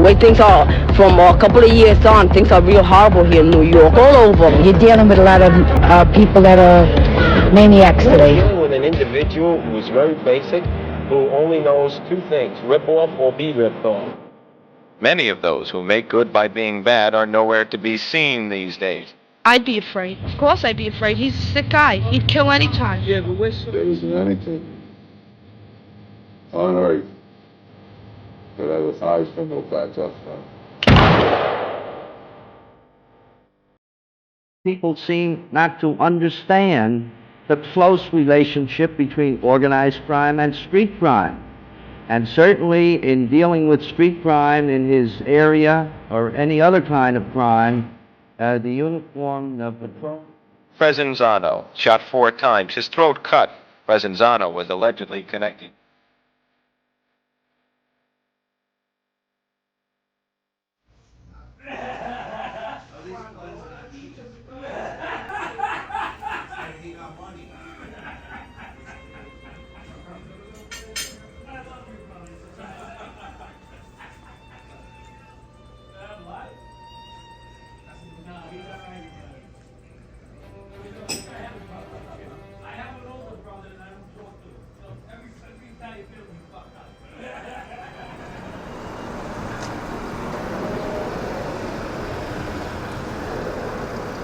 way things are from a couple of years on, things are real horrible here in New York, all over. You're dealing with a lot of people that are maniacs today. You're dealing with an individual who's very basic, who only knows two things, rip off or be ripped off. Many of those who make good by being bad are nowhere to be seen these days. I'd be afraid. Of course I'd be afraid. He's a sick guy. He'd kill any time. Yeah, but there isn't anything on earth that ever hides from no bad justice. People seem not to understand the close relationship between organized crime and street crime. And certainly in dealing with street crime in his area or any other kind of crime, the uniform patrol. Frezenzano, shot 4 times, his throat cut. Frezenzano was allegedly connected.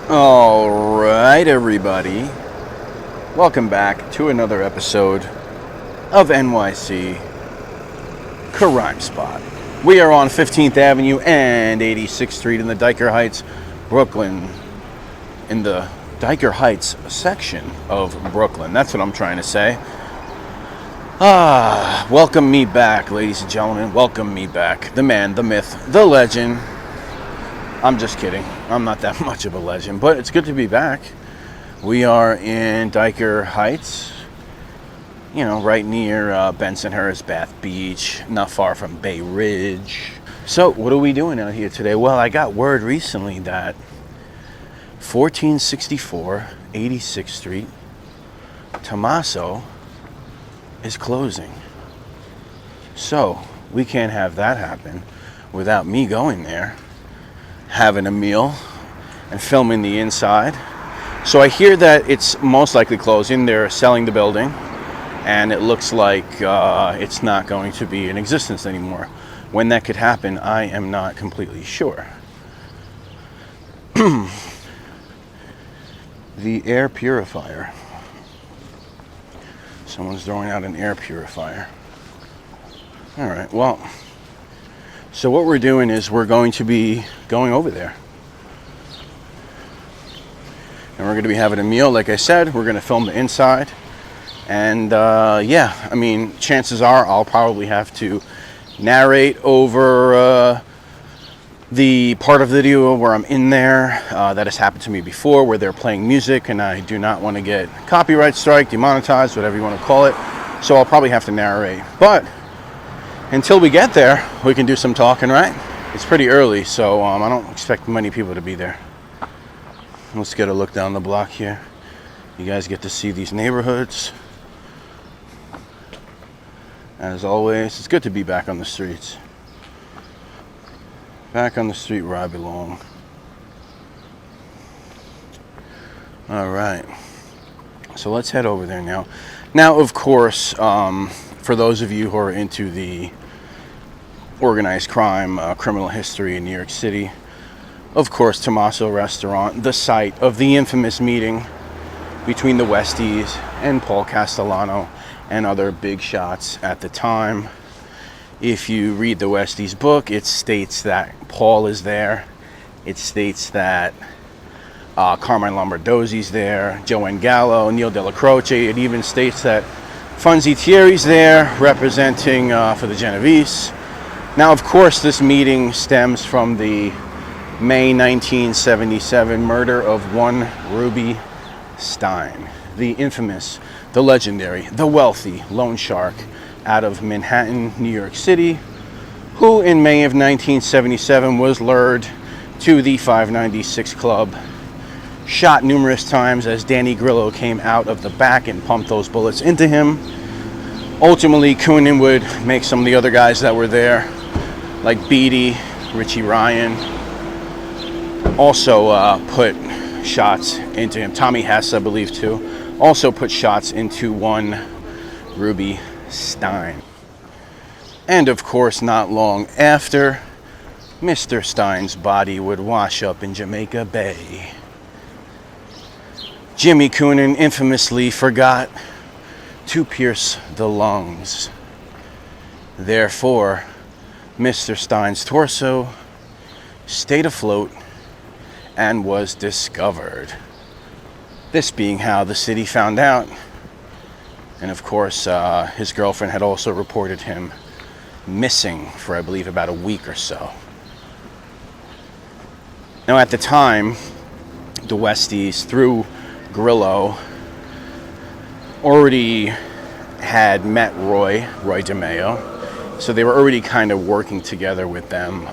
All right, everybody. Welcome back to another episode of NYC Crime Spot. We are on 15th Avenue and 86th Street in the Dyker Heights, Brooklyn. In the Dyker Heights section of Brooklyn. That's what I'm trying to say. Welcome me back, ladies and gentlemen. Welcome me back. The man, the myth, the legend. I'm just kidding. I'm not that much of a legend, but it's good to be back. We are in Dyker Heights, you know, right near Bensonhurst, Bath Beach, not far from Bay Ridge. So, what are we doing out here today? Well, I got word recently that 1464 86th Street, Tomaso, is closing. So, we can't have that happen without me going there, having a meal, and filming the inside. So I hear that it's most likely closing. They're selling the building, and it looks like it's not going to be in existence anymore. When that could happen, I am not completely sure. The air purifier. Someone's throwing out an air purifier. All right, well, so what we're doing is we're going to be going over there. And we're going to be having a meal, like I said. We're going to film the inside. And yeah, I mean, chances are I'll probably have to narrate over the part of the video where I'm in there. That has happened to me before, where they're playing music, and I do not want to get copyright strike, demonetized, whatever you want to call it. So I'll probably have to narrate. But until we get there, we can do some talking, right? It's pretty early, so I don't expect many people to be there. Let's get a look down the block here. You guys get to see these neighborhoods. As always, it's good to be back on the streets. Back on the street where I belong. All right. So let's head over there now. Now, of course, for those of you who are into the organized crime, criminal history in New York City, of course, Tomaso Restaurant, the site of the infamous meeting between the Westies and Paul Castellano and other big shots at the time. If you read the Westies book, it states that Paul is there. It states that Carmine Lombardozzi's there, Joanne Gallo, Neil Della Croce. It even states that Funzi Thierry's there, representing for the Genovese. Now, of course, this meeting stems from the May 1977 murder of one Ruby Stein, the infamous, the legendary, the wealthy loan shark out of Manhattan, New York City, who in May of 1977 was lured to the 596 Club, shot numerous times as Danny Grillo came out of the back and pumped those bullets into him. Ultimately, Coonan would make some of the other guys that were there, like Beatty, Richie Ryan, also put shots into him. Tommy Hess, I believe, too, also put shots into one Ruby Stein. And of course, not long after, Mr. Stein's body would wash up in Jamaica Bay. Jimmy Coonan infamously forgot to pierce the lungs. Therefore, Mr. Stein's torso stayed afloat and was discovered. This being how the city found out. And of course, his girlfriend had also reported him missing for, I believe, about a week or so. Now, at the time, the Westies, through Grillo, already had met Roy DeMeo, so they were already kind of working together with them.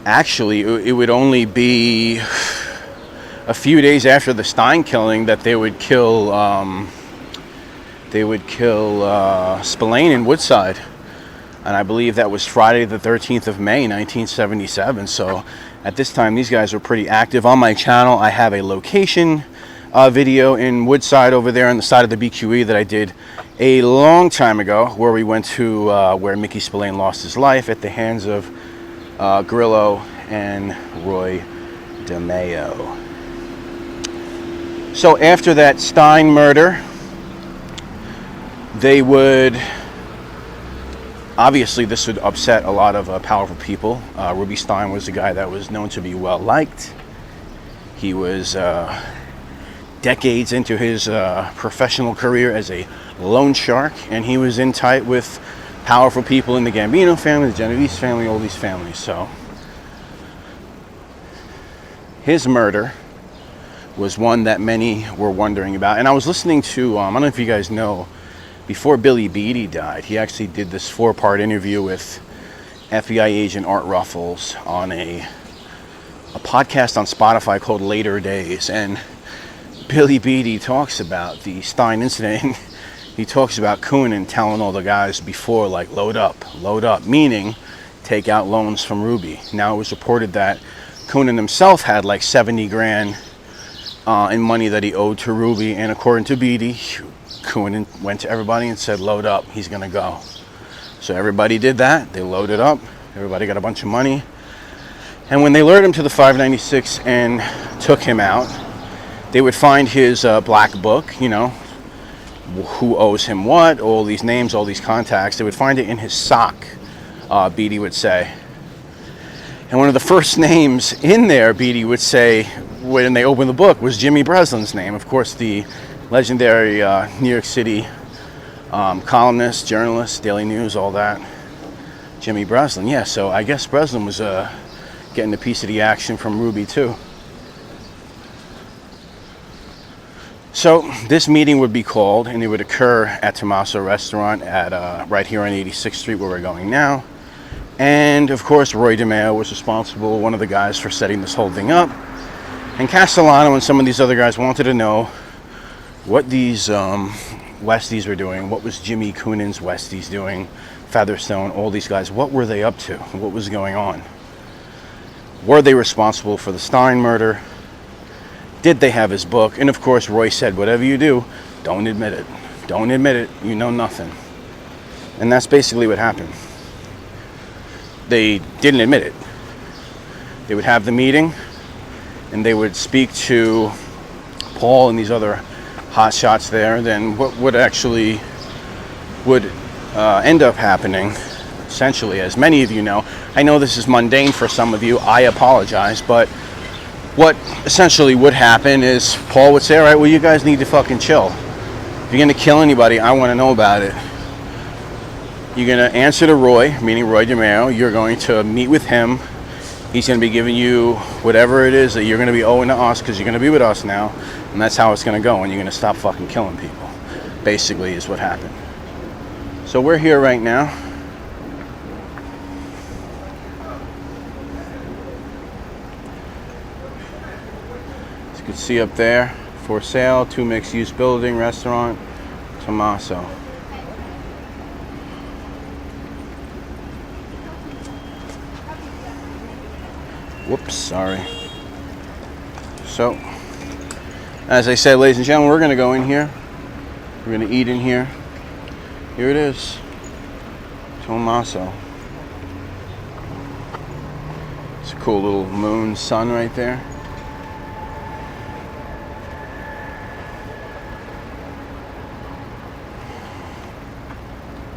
Actually, it would only be a few days after the Stein killing that they would kill Spillane in Woodside. And I believe that was Friday the 13th of May, 1977. So at this time, these guys were pretty active. On my channel, I have a location video in Woodside over there on the side of the BQE that I did a long time ago, where we went to where Mickey Spillane lost his life at the hands of Grillo and Roy DeMeo. So after that Stein murder, they would... Obviously, this would upset a lot of powerful people. Ruby Stein was a guy that was known to be well liked. He was decades into his professional career as a loan shark, and he was in tight with powerful people in the Gambino family, the Genovese family, all these families. So his murder was one that many were wondering about. And I was listening to, I don't know if you guys know, before Billy Beatty died, he actually did this 4-part interview with FBI agent Art Ruffles on a podcast on Spotify called Later Days. And Billy Beatty talks about the Stein incident. He talks about Coonan telling all the guys before, like, load up, meaning take out loans from Ruby. Now it was reported that Coonan himself had like 70 grand in money that he owed to Ruby, and according to Beatty, Coonan went to everybody and said, load up, he's gonna go. So everybody did that. They loaded up. Everybody got a bunch of money. And when they lured him to the 596 and took him out, they would find his black book, you know, who owes him what, all these names, all these contacts. They would find it in his sock, Beatty would say. And one of the first names in there, Beatty would say, when they opened the book, was Jimmy Breslin's name. Of course, the legendary New York City columnist, journalist, Daily News, all that. Jimmy Breslin, yeah, so I guess Breslin was getting a piece of the action from Ruby too. So this meeting would be called, and it would occur at Tomaso Restaurant at right here on 86th Street, where we're going now. And of course, Roy DeMeo was responsible, one of the guys, for setting this whole thing up. And Castellano and some of these other guys wanted to know what these Westies were doing. What was Jimmy Coonan's Westies doing? Featherstone, all these guys, what were they up to? What was going on? Were they responsible for the Stein murder? Did they have his book? And of course, Roy said, whatever you do, don't admit it. Don't admit it. You know nothing. And that's basically what happened. They didn't admit it. They would have the meeting, and they would speak to Paul and these other hot shots there. Then what would actually end up happening, essentially, as many of you know, I know this is mundane for some of you, I apologize, but what essentially would happen is Paul would say, all right, well, you guys need to fucking chill. If you're going to kill anybody, I want to know about it. You're going to answer to Roy, meaning Roy DeMeo. You're going to meet with him. He's going to be giving you whatever it is that you're going to be owing to us, because you're going to be with us now, and that's how it's going to go, and you're going to stop fucking killing people, basically, is what happened. So we're here right now. As you can see up there, for sale, 2 mixed-use building, restaurant, Tomaso. Whoops, sorry. So, as I said, ladies and gentlemen, we're going to go in here. We're going to eat in here. Here it is. Tomaso. It's a cool little moon sun right there.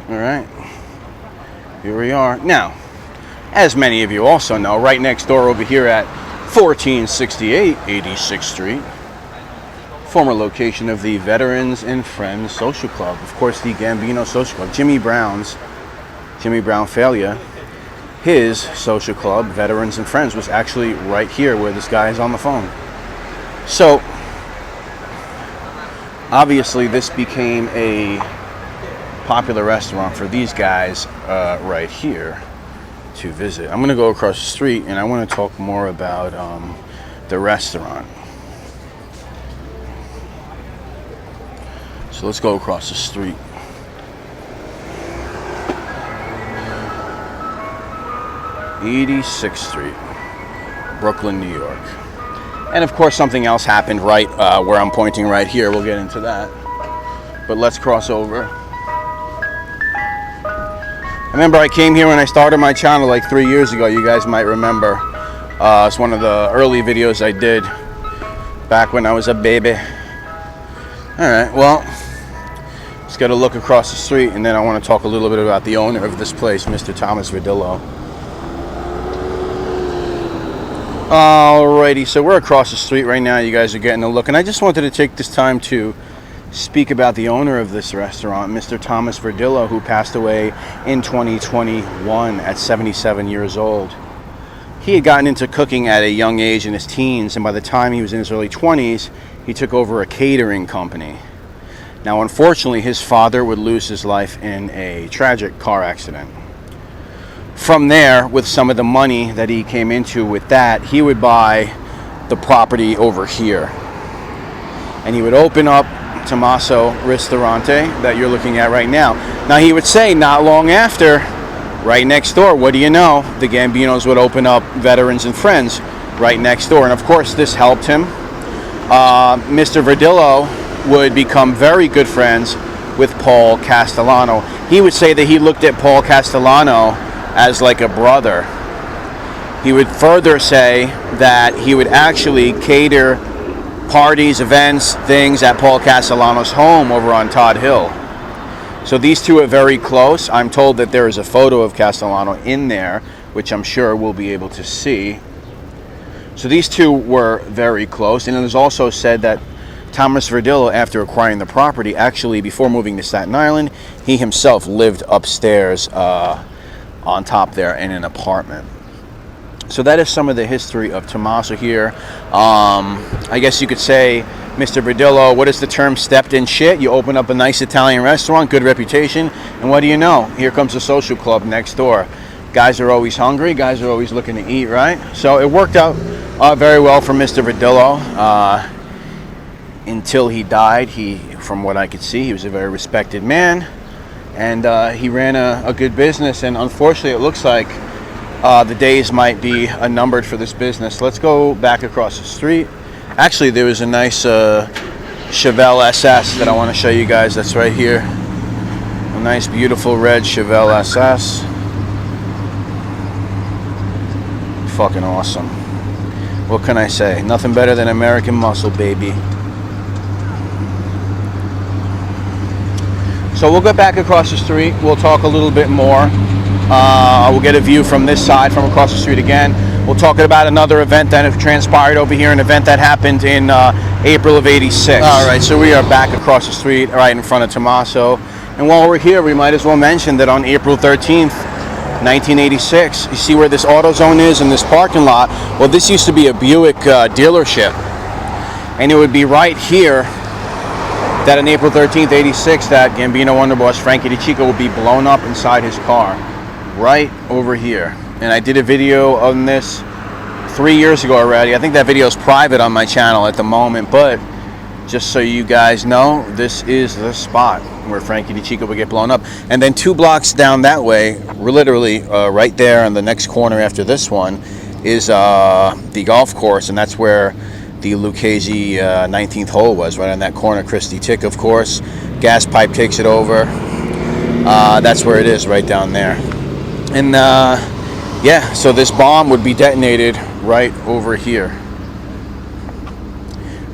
All right. Here we are. Now, as many of you also know, right next door over here at 1468 86th Street, former location of the Veterans and Friends Social Club. Of course, the Gambino Social Club. Jimmy Brown Failure, his social club, Veterans and Friends, was actually right here where this guy is on the phone. So, obviously, this became a popular restaurant for these guys right here to visit. I'm going to go across the street and I want to talk more about the restaurant. So let's go across the street. (86th Street), Brooklyn, New York. And of course something else happened right where I'm pointing right here. We'll get into that. But let's cross over. I remember I came here when I started my channel like 3 years ago. You guys might remember. It's one of the early videos I did back when I was a baby. Alright, well, let's get a look across the street and then I want to talk a little bit about the owner of this place, Mr. Thomas Verdillo. Alrighty, so we're across the street right now. You guys are getting a look, and I just wanted to take this time to speak about the owner of this restaurant, Mr. Thomas Verdillo, who passed away in 2021 at 77 years old. He had gotten into cooking at a young age in his teens, and by the time he was in his early 20s, he took over a catering company. Now, unfortunately, his father would lose his life in a tragic car accident. From there, with some of the money that he came into with that, he would buy the property over here. And he would open up Tomaso Ristorante that you're looking at right now. Now, he would say not long after, right next door, what do you know, the Gambinos would open up Veterans and Friends right next door. And of course, this helped him. Mr. Verdillo would become very good friends with Paul Castellano. He would say that he looked at Paul Castellano as like a brother. He would further say that he would actually cater parties, events, things at Paul Castellano's home over on Todd Hill. So these two are very close. I'm told that there is a photo of Castellano in there, which I'm sure we'll be able to see. So these two were very close, and it was also said that Thomas Verdillo, after acquiring the property, actually before moving to Staten Island, he himself lived upstairs on top there in an apartment. So that is some of the history of Tomaso here. I guess you could say Mr. Verdillo, what is the term, stepped in shit? You open up a nice Italian restaurant, good reputation, and what do you know? Here comes a social club next door. Guys are always hungry, guys are always looking to eat, right? So it worked out very well for Mr. Verdillo until he died. From what I could see, he was a very respected man. And he ran a good business, and unfortunately it looks like the days might be numbered for this business. Let's go back across the street. Actually, there was a nice Chevelle SS that I want to show you guys. That's right here. A nice, beautiful red Chevelle SS. Fucking awesome. What can I say? Nothing better than American muscle, baby. So we'll go back across the street. We'll talk a little bit more. We'll get a view from this side, from across the street again. We'll talk about another event that transpired over here, an event that happened in April of '86. All right, so we are back across the street, right in front of Tomaso. And while we're here, we might as well mention that on April 13th, 1986, you see where this AutoZone is in this parking lot? Well, this used to be a Buick dealership. And it would be right here that on April 13th, '86, that Gambino underboss Frankie DeChico would be blown up inside his car. Right over here. And I did a video on this 3 years ago already. I think that video is private on my channel at the moment, but just so you guys know, this is the spot where Frankie DeChico would get blown up. And then 2 blocks down that way, we're literally right there on the next corner after this one, is the golf course, and that's where the Lucchese 19th hole was, right on that corner. Christie Tick, of course. Gas pipe takes it over. That's where it is, right down there. And yeah, so this bomb would be detonated right over here,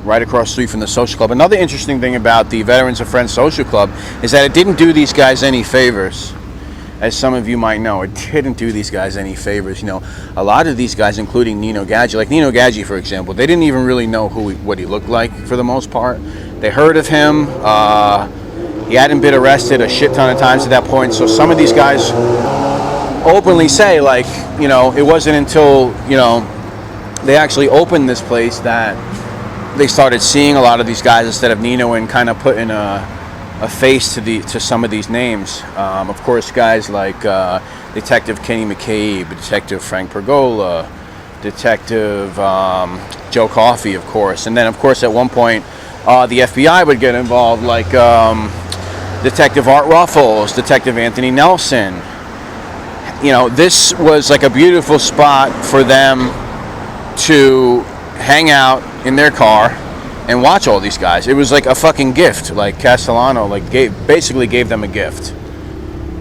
right across the street from the social club. Another interesting thing about the Veterans of Friends Social Club is that it didn't do these guys any favors. As some of you might know, it didn't do these guys any favors. You know, a lot of these guys, including Nino Gadget, like Nino Gadget, for example, they didn't even really know what he looked like for the most part. They heard of him. He hadn't been arrested a shit ton of times at that point. So some of these guys openly say, like, you know, it wasn't until, you know, they actually opened this place that they started seeing a lot of these guys instead of Nino, and kind of putting a face to some of these names. Of course, guys like Detective Kenny McCabe, Detective Frank Pergola, Detective Joe Coffey, of course. And then, of course, at one point, the FBI would get involved, like Detective Art Ruffles, Detective Anthony Nelson. You know, this was like a beautiful spot for them to hang out in their car and watch all these guys. It was like a fucking gift. Like Castellano, like basically gave them a gift.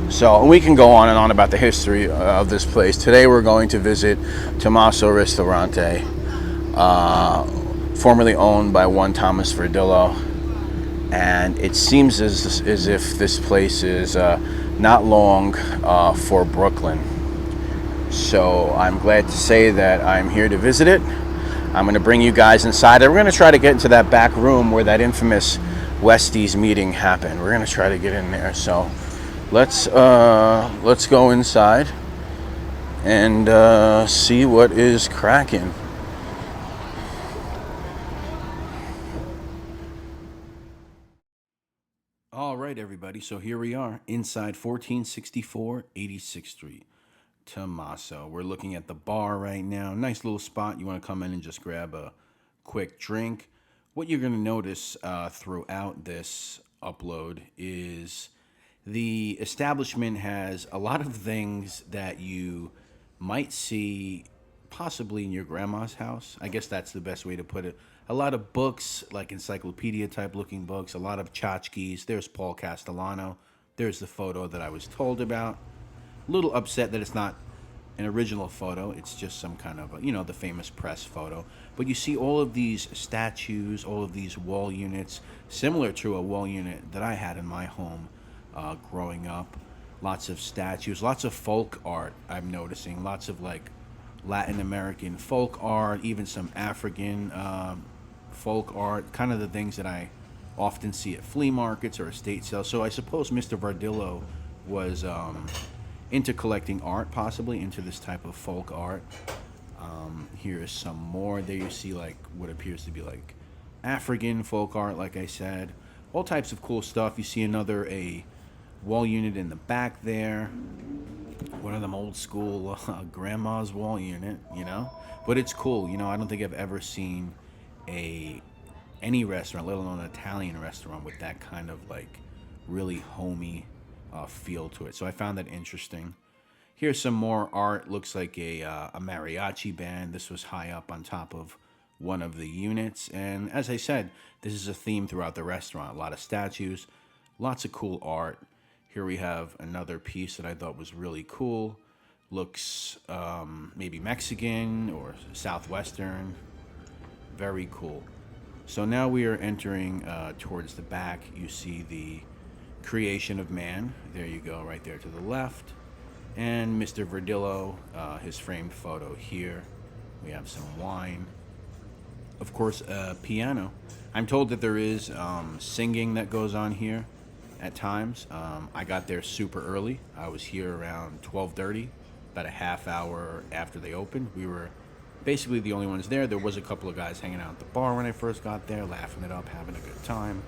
So we can go on and on about the history of this place. Today we're going to visit Tommaso Ristorante, formerly owned by one Thomas Verdillo, and it seems as if this place is not long for Brooklyn. So I'm glad to say that I'm here to visit it. I'm going to bring you guys inside. We're going to try to get into that back room where that infamous Westies meeting happened. We're going to try to get in there. So let's go inside and see what is cracking. All right, everybody. So here we are inside 1464 86th Street. Tomaso. We're looking at the bar right now. Nice little spot. You want to come in and just grab a quick drink. What you're going to notice throughout this upload is the establishment has a lot of things that you might see possibly in your grandma's house. I guess that's the best way to put it. A lot of books, like encyclopedia type looking books, a lot of tchotchkes. There's Paul Castellano. There's the photo that I was told about. A little upset that it's not an original photo. It's just some kind of, you know, the famous press photo. But you see all of these statues, all of these wall units, similar to a wall unit that I had in my home growing up. Lots of statues, lots of folk art I'm noticing. Lots of like Latin American folk art, even some African folk art, kind of the things that I often see at flea markets or estate sales. So I suppose Mr. Verdillo was into collecting art, possibly into this type of folk art. Here is some more. There you see like what appears to be like African folk art, like I said. All types of cool stuff. You see a wall unit in the back there. One of them old school grandma's wall unit, you know. But it's cool, you know. I don't think I've ever seen any restaurant, let alone an Italian restaurant, with that kind of like really homey feel to it. So I found that interesting. Here's some more art. Looks like a mariachi band. This was high up on top of one of the units. And as I said, this is a theme throughout the restaurant. A lot of statues, lots of cool art. Here we have another piece that I thought was really cool. Looks maybe Mexican or Southwestern. Very cool. So now we are entering towards the back. You see the creation of man. There you go, right there to the left. And Mr. Verdillo, his framed photo here. We have some wine. Of course, a piano. I'm told that there is singing that goes on here at times. I got there super early. I was here around 12:30, about a half hour after they opened. We were basically the only ones there. There was a couple of guys hanging out at the bar when I first got there, laughing it up, having a good time.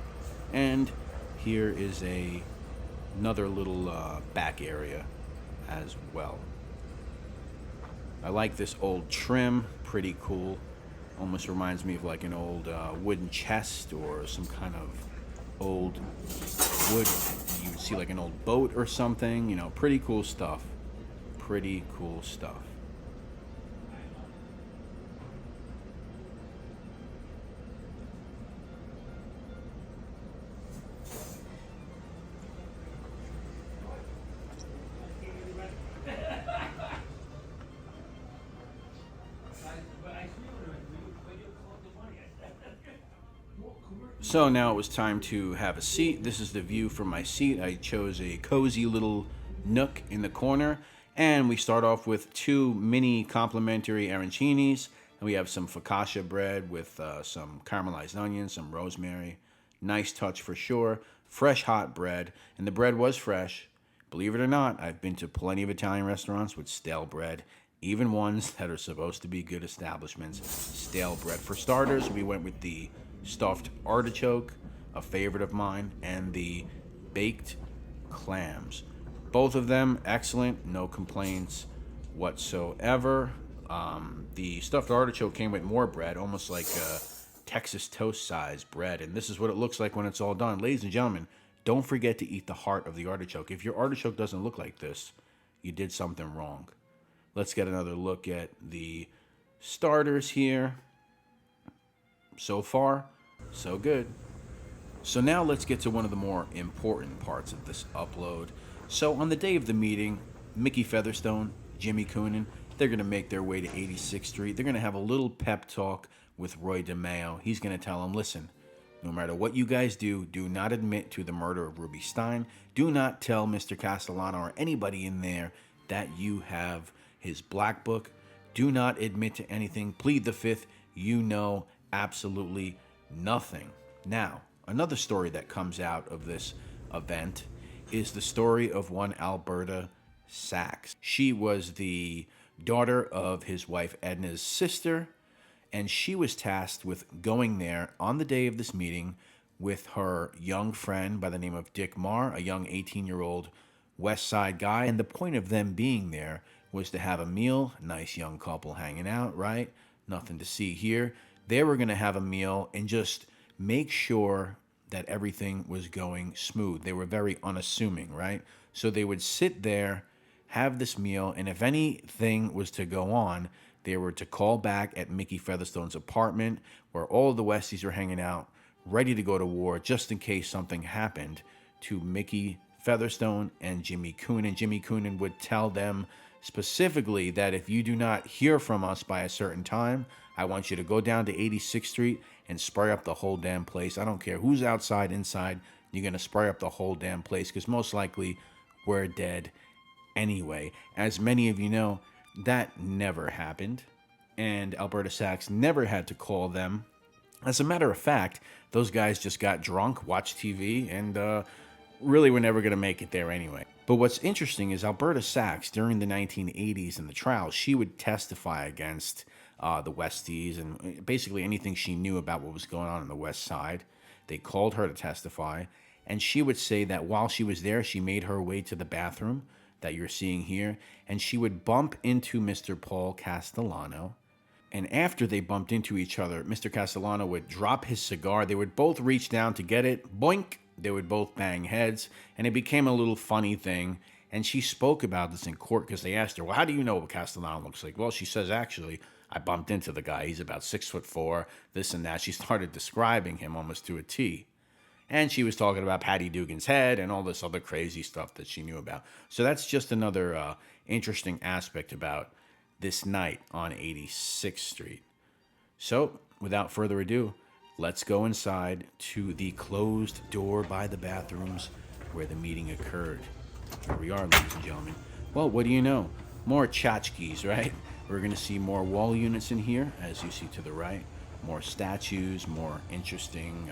And here is another little back area as well. I like this old trim, pretty cool. Almost reminds me of like an old wooden chest or some kind of old wood. You would see like an old boat or something, you know, pretty cool stuff. Pretty cool stuff. So now it was time to have a seat. This is the view from my seat. I chose a cozy little nook in the corner. And we start off with 2 mini complimentary arancinis. And we have some focaccia bread with some caramelized onions, some rosemary. Nice touch for sure. Fresh hot bread. And the bread was fresh. Believe it or not, I've been to plenty of Italian restaurants with stale bread. Even ones that are supposed to be good establishments. Stale bread. For starters, we went with the stuffed artichoke, a favorite of mine, and the baked clams. Both of them excellent, no complaints whatsoever. The stuffed artichoke came with more bread, almost like a Texas toast size bread, and this is what it looks like when it's all done. Ladies and gentlemen, don't forget to eat the heart of the artichoke. If your artichoke doesn't look like this, you did something wrong. Let's get another look at the starters here. So far, so good. So now let's get to one of the more important parts of this upload. So on the day of the meeting, Mickey Featherstone, Jimmy Coonan, they're going to make their way to 86th Street. They're going to have a little pep talk with Roy DeMeo. He's going to tell them, listen, no matter what you guys do, do not admit to the murder of Ruby Stein. Do not tell Mr. Castellano or anybody in there that you have his black book. Do not admit to anything. Plead the fifth. You know absolutely nothing. Now, another story that comes out of this event is the story of one Alberta Sachs. She was the daughter of his wife Edna's sister, and she was tasked with going there on the day of this meeting with her young friend by the name of Dick Marr, a young 18-year-old West Side guy. And the point of them being there was to have a meal, nice young couple hanging out, right? Nothing to see here. They were going to have a meal and just make sure that everything was going smooth. They were very unassuming, right? So they would sit there, have this meal, and if anything was to go on, they were to call back at Mickey Featherstone's apartment where all of the Westies were hanging out, ready to go to war just in case something happened to Mickey Featherstone and Jimmy Coonan. Jimmy Coonan would tell them specifically that if you do not hear from us by a certain time, I want you to go down to 86th Street and spray up the whole damn place. I don't care who's outside, inside, you're going to spray up the whole damn place because most likely we're dead anyway. As many of you know, that never happened, and Alberta Sachs never had to call them. As a matter of fact, those guys just got drunk, watched TV, and really were never going to make it there anyway. But what's interesting is Alberta Sachs, during the 1980s in the trial, she would testify against the Westies and basically anything she knew about what was going on the West Side. They called her to testify, and she would say that while she was there, she made her way to the bathroom that you're seeing here, and she would bump into Mr. Paul Castellano. And after they bumped into each other, Mr. Castellano would drop his cigar. They would both reach down to get it. Boink! They would both bang heads, and it became a little funny thing. And she spoke about this in court because they asked her, well, how do you know what Castellano looks like? Well, she says, actually, I bumped into the guy. He's about 6'4", this and that. She started describing him almost to a T. And she was talking about Patty Dugan's head and all this other crazy stuff that she knew about. So that's just another interesting aspect about this night on 86th Street. So, without further ado, let's go inside to the closed door by the bathrooms where the meeting occurred. Here we are, ladies and gentlemen. Well, what do you know? More tchotchkes, right? We're going to see more wall units in here, as you see to the right. More statues, more interesting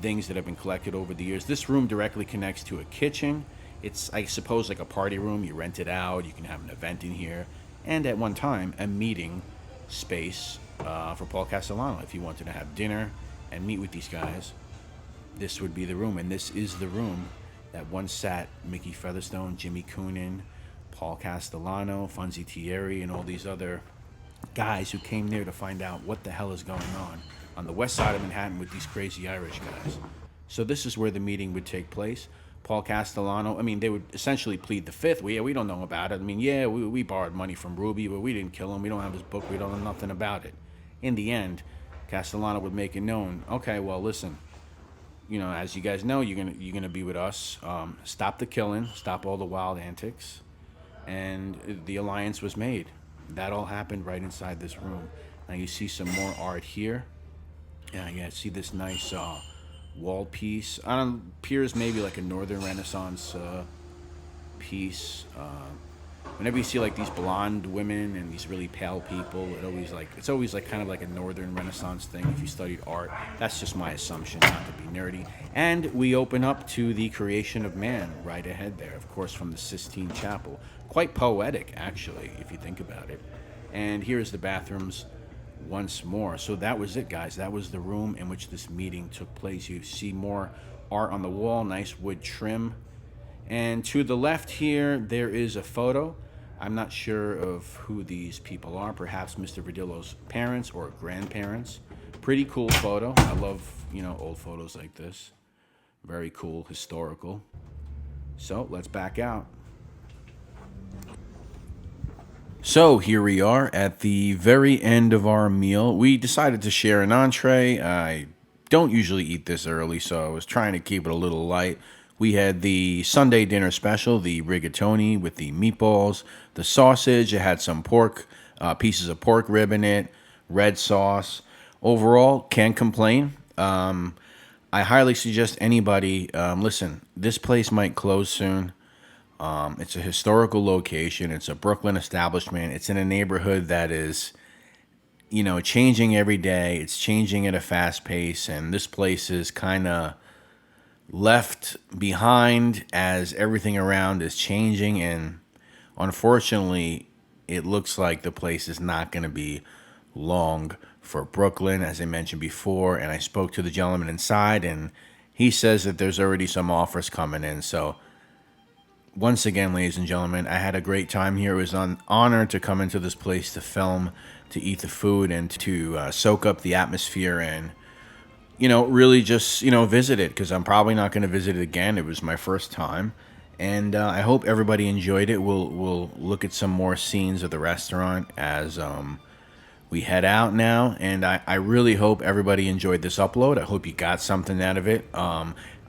things that have been collected over the years. This room directly connects to a kitchen. It's, I suppose, like a party room. You rent it out. You can have an event in here. And at one time, a meeting space for Paul Castellano. If you wanted to have dinner and meet with these guys, this would be the room. And this is the room that once sat Mickey Featherstone, Jimmy Coonan, Paul Castellano, Funzi Thierry, and all these other guys who came there to find out what the hell is going on the west side of Manhattan with these crazy Irish guys. So this is where the meeting would take place. Paul Castellano, I mean, they would essentially plead the fifth. We don't know about it. I mean, yeah, we borrowed money from Ruby, but we didn't kill him. We don't have his book. We don't know nothing about it. In the end, Castellano would make it known, okay, well, listen, you know, as you guys know, you're gonna be with us. Stop the killing, stop all the wild antics, and the alliance was made. That all happened right inside this room. Now you see some more art here. Yeah, see this nice wall piece. I don't appears maybe like a Northern Renaissance piece. Whenever you see like these blonde women and these really pale people, it's always like kind of like a Northern Renaissance thing. If you studied art, that's just my assumption, not to be nerdy. And we open up to the creation of man right ahead there, of course, from the Sistine Chapel. Quite poetic, actually, if you think about it. And here's the bathrooms once more. So that was it, guys. That was the room in which this meeting took place. You see more art on the wall, nice wood trim. And to the left here, there is a photo. I'm not sure of who these people are. Perhaps Mr. Verdillo's parents or grandparents. Pretty cool photo. I love, old photos like this. Very cool, historical. So let's back out. So here we are at the very end of our meal. We decided to share an entree. I don't usually eat this early, so I was trying to keep it a little light. We had the Sunday dinner special, the rigatoni with the meatballs, the sausage. It had some pork, pieces of pork rib in it, red sauce. Overall, can't complain. I highly suggest anybody, listen, this place might close soon. It's a historical location. It's a Brooklyn establishment. It's in a neighborhood that is, changing every day. It's changing at a fast pace, and this place is kind of left behind as everything around is changing, and unfortunately it looks like the place is not going to be long for Brooklyn, as I mentioned before. And I spoke to the gentleman inside, and he says that there's already some offers coming in. So once again, ladies and gentlemen, I had a great time here. It was an honor to come into this place to film, to eat the food, and to soak up the atmosphere, and really just, visit it, because I'm probably not going to visit it again. It was my first time, and I hope everybody enjoyed it. We'll look at some more scenes of the restaurant as we head out now, and I really hope everybody enjoyed this upload. I hope you got something out of it.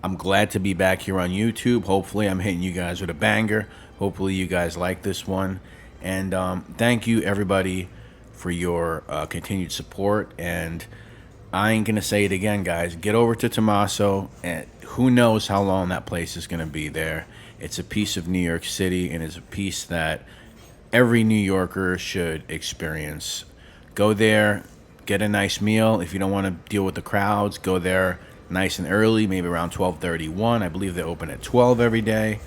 I'm glad to be back here on YouTube. Hopefully I'm hitting you guys with a banger. Hopefully you guys like this one, and thank you everybody for your continued support. And I ain't gonna say it again, guys. Get over to Tomaso, and who knows how long that place is gonna be there. It's a piece of New York City, and it's a piece that every New Yorker should experience. Go there, get a nice meal. If you don't want to deal with the crowds, go there nice and early, maybe around 12:31. I believe they open at 12 every day.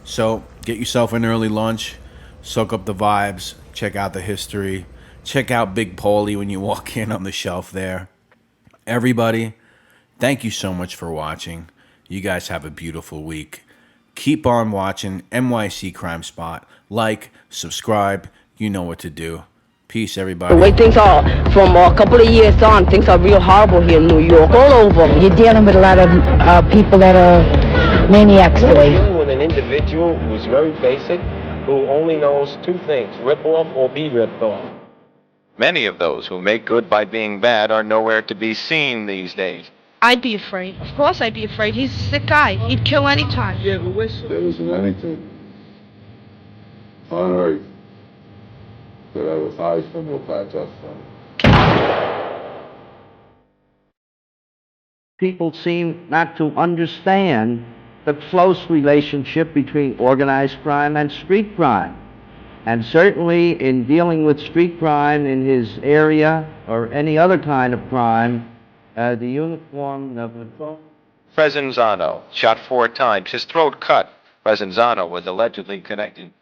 So get yourself an early lunch, soak up the vibes, check out the history, check out Big Paulie when you walk in on the shelf there. Everybody, thank you so much for watching. You guys have a beautiful week. Keep on watching NYC Crime Spot. Like, subscribe, you know what to do. Peace, everybody. The way things are, from a couple of years on, things are real horrible here in New York, all over. You're dealing with a lot of people that are maniacs We're today. dealing with an individual who's very basic, who only knows two things: rip off or be ripped off. Many of those who make good by being bad are nowhere to be seen these days. I'd be afraid. Of course I'd be afraid. He's a sick guy. He'd kill anytime. There isn't anything on earth that I was hide from or patch up from. People seem not to understand the close relationship between organized crime and street crime. And certainly in dealing with street crime in his area or any other kind of crime, the uniform of the Presenzano, shot 4 times, his throat cut. Presenzano was allegedly connected